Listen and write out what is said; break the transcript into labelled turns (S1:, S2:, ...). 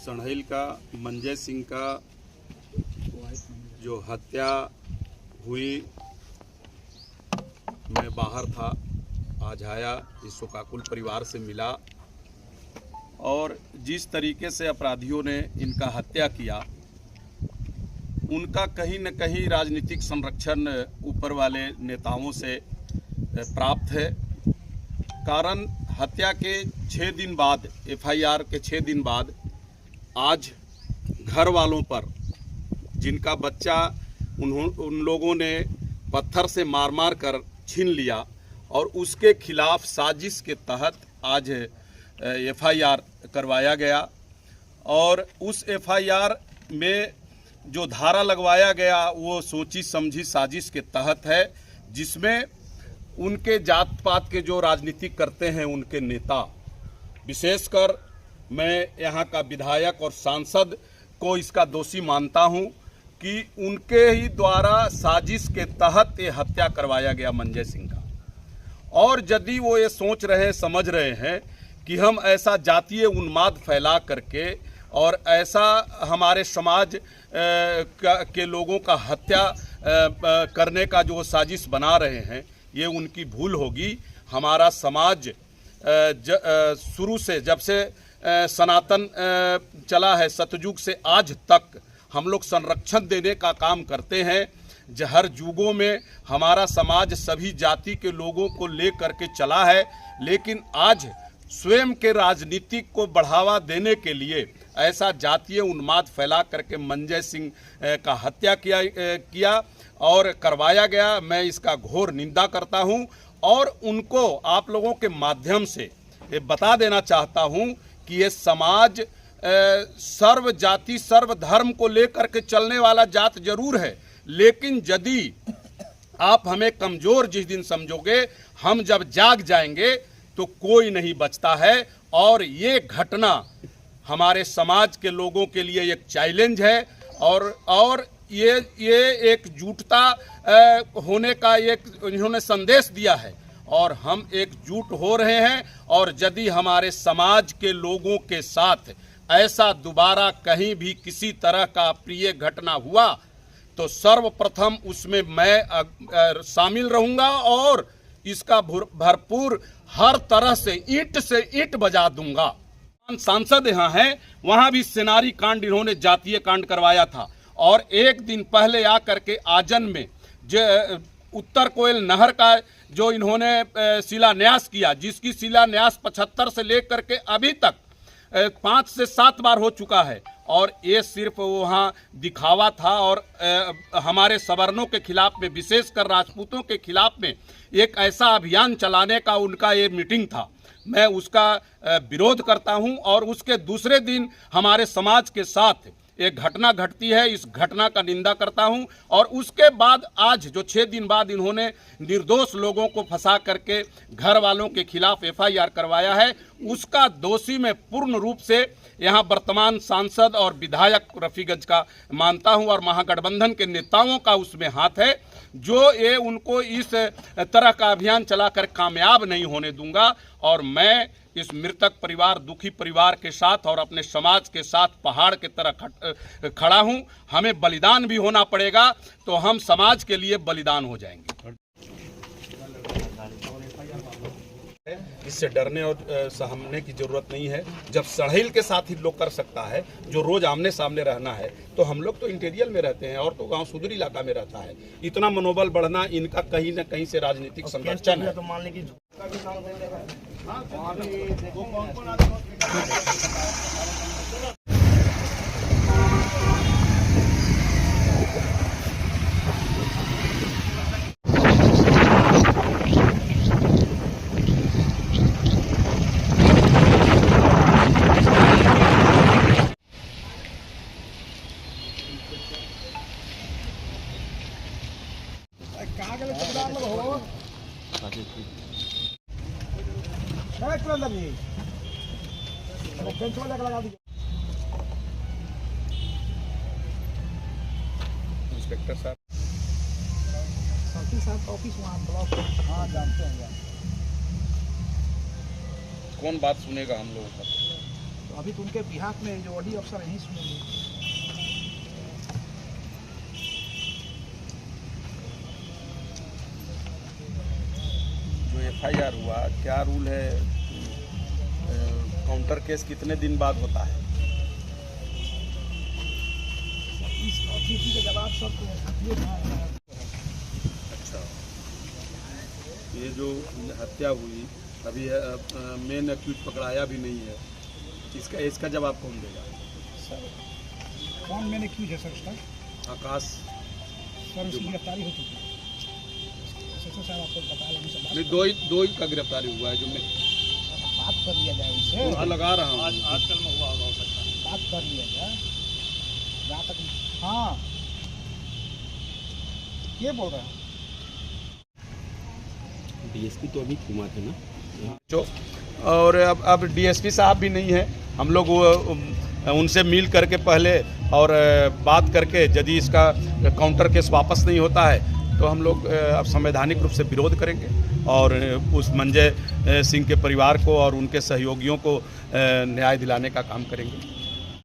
S1: सड़हेल का मंजय सिंह का जो हत्या हुई, मैं बाहर था, आज आया, इस शोकाकुल परिवार से मिला और जिस तरीके से अपराधियों ने इनका हत्या किया, उनका कहीं न कहीं राजनीतिक संरक्षण ऊपर वाले नेताओं से प्राप्त है। कारण हत्या के 6 दिन बाद, एफआईआर के 6 दिन बाद आज घर वालों पर, जिनका बच्चा उन लोगों ने पत्थर से मार मार कर छीन लिया और उसके खिलाफ साजिश के तहत आज एफआईआर करवाया गया। और उस एफआईआर में जो धारा लगवाया गया वो सोची समझी साजिश के तहत है, जिसमें उनके जात पात के जो राजनीति करते हैं उनके नेता, विशेषकर मैं यहाँ का विधायक और सांसद को इसका दोषी मानता हूँ कि उनके ही द्वारा साजिश के तहत ये हत्या करवाया गया मंजय सिंह का। और यदि वो ये सोच रहे, समझ रहे हैं कि हम ऐसा जातीय उन्माद फैला करके और ऐसा हमारे समाज के लोगों का हत्या करने का जो साजिश बना रहे हैं, ये उनकी भूल होगी। हमारा समाज शुरू से, जब से सनातन चला है, सतयुग से आज तक हम लोग संरक्षण देने का काम करते हैं। हर युगों में हमारा समाज सभी जाति के लोगों को ले करके चला है, लेकिन आज स्वयं के राजनीतिक को बढ़ावा देने के लिए ऐसा जातीय उन्माद फैला करके मंजय सिंह का हत्या किया और करवाया गया। मैं इसका घोर निंदा करता हूं और उनको आप लोगों के माध्यम से ये बता देना चाहता हूं कि ये समाज सर्व जाति सर्व धर्म को लेकर के चलने वाला जात जरूर है, लेकिन यदि आप हमें कमजोर जिस दिन समझोगे, हम जब जाग जाएंगे तो कोई नहीं बचता है। और ये घटना हमारे समाज के लोगों के लिए एक चैलेंज है और ये एकजुटता होने का एक इन्होंने संदेश दिया है और हम एकजुट हो रहे हैं। और यदि हमारे समाज के लोगों के साथ ऐसा दोबारा कहीं भी किसी तरह का अप्रिय घटना हुआ तो सर्वप्रथम उसमें मैं शामिल रहूंगा और इसका भरपूर हर तरह से ईंट बजा दूंगा। सांसद यहाँ हैं, वहाँ भी सेनारी कांड इन्होंने जातीय कांड करवाया था और एक दिन पहले आकर के आजन में जो उत्तर कोयल नहर का जो इन्होंने शिलान्यास किया, जिसकी शिलान्यास 75 से लेकर के अभी तक 5 से 7 बार हो चुका है और ये सिर्फ वहाँ दिखावा था। और हमारे सवर्णों के खिलाफ में, विशेषकर राजपूतों के खिलाफ में एक ऐसा अभियान चलाने का उनका ये मीटिंग था। मैं उसका विरोध करता हूँ और उसके दूसरे दिन हमारे समाज के साथ एक घटना घटती है, इस घटना का निंदा करता हूं। और उसके बाद आज जो 6 दिन बाद इन्होंने निर्दोष लोगों को फंसा करके घर वालों के खिलाफ एफआईआर करवाया है, उसका दोषी मैं पूर्ण रूप से यहां वर्तमान सांसद और विधायक रफीगंज का मानता हूं और महागठबंधन के नेताओं का उसमें हाथ है, जो ये उनको इस तरह का अभियान चलाकर कामयाब नहीं होने दूंगा। और मैं इस मृतक परिवार, दुखी परिवार के साथ और अपने समाज के साथ पहाड़ की तरह खड़ा हूं। हमें बलिदान भी होना पड़ेगा तो हम समाज के लिए बलिदान हो जाएंगे। इससे डरने और सहमने की जरूरत नहीं है। जब सड़हेल के साथ ही लोग कर सकता है, जो रोज आमने सामने रहना है, तो हम लोग तो इंटीरियर में रहते हैं और तो गांव सुदूरी इलाका में रहता है। इतना मनोबल बढ़ना इनका कहीं न कहीं से राजनीतिक संरक्षण है। तो मान लीजिए इंस्पेक्टर साहब
S2: वकील साहब का ऑफिस वहाँ ब्लॉक। हाँ जानते हैं।
S1: कौन बात सुनेगा हम लोगों का?
S2: तो अभी तो उनके बिहाफ में जो ऑडी अफसर है यहीं सुनेंगे।
S1: जो FIR हुआ, क्या रूल है? काउंटर केस कितने दिन बाद होता है?
S2: इस अतिथि के जवाब सब
S1: अच्छा, ये जो हत्या हुई अभी मेन एक्यूज पकड़ाया भी नहीं है, इसका जवाब कौन देगा?
S2: सर कौन मैंने क्यों है सर उसका?
S1: आकाश
S2: सर उसकी गिरफ्तारी हो चुकी है। साहब आपको बता लेंगे।
S1: नहीं, दो ही का गिरफ्तारी हुआ है। जो मैं
S2: बात कर लिया जाए उनसे,
S1: तो लगा रहा हूँ
S2: आजकल में हुआ हो सकता है, बात कर लिया जाए जहाँ तक। हाँ ये बोल रहे हैं
S3: DSP तो अभी घुमा थे ना
S1: जो, और अब DSP साहब भी नहीं है। हम लोग उनसे मिल करके पहले और बात करके यदि इसका काउंटर केस वापस नहीं होता है तो हम लोग अब संवैधानिक रूप से विरोध करेंगे और उस मंजय सिंह के परिवार को और उनके सहयोगियों को न्याय दिलाने का काम करेंगे।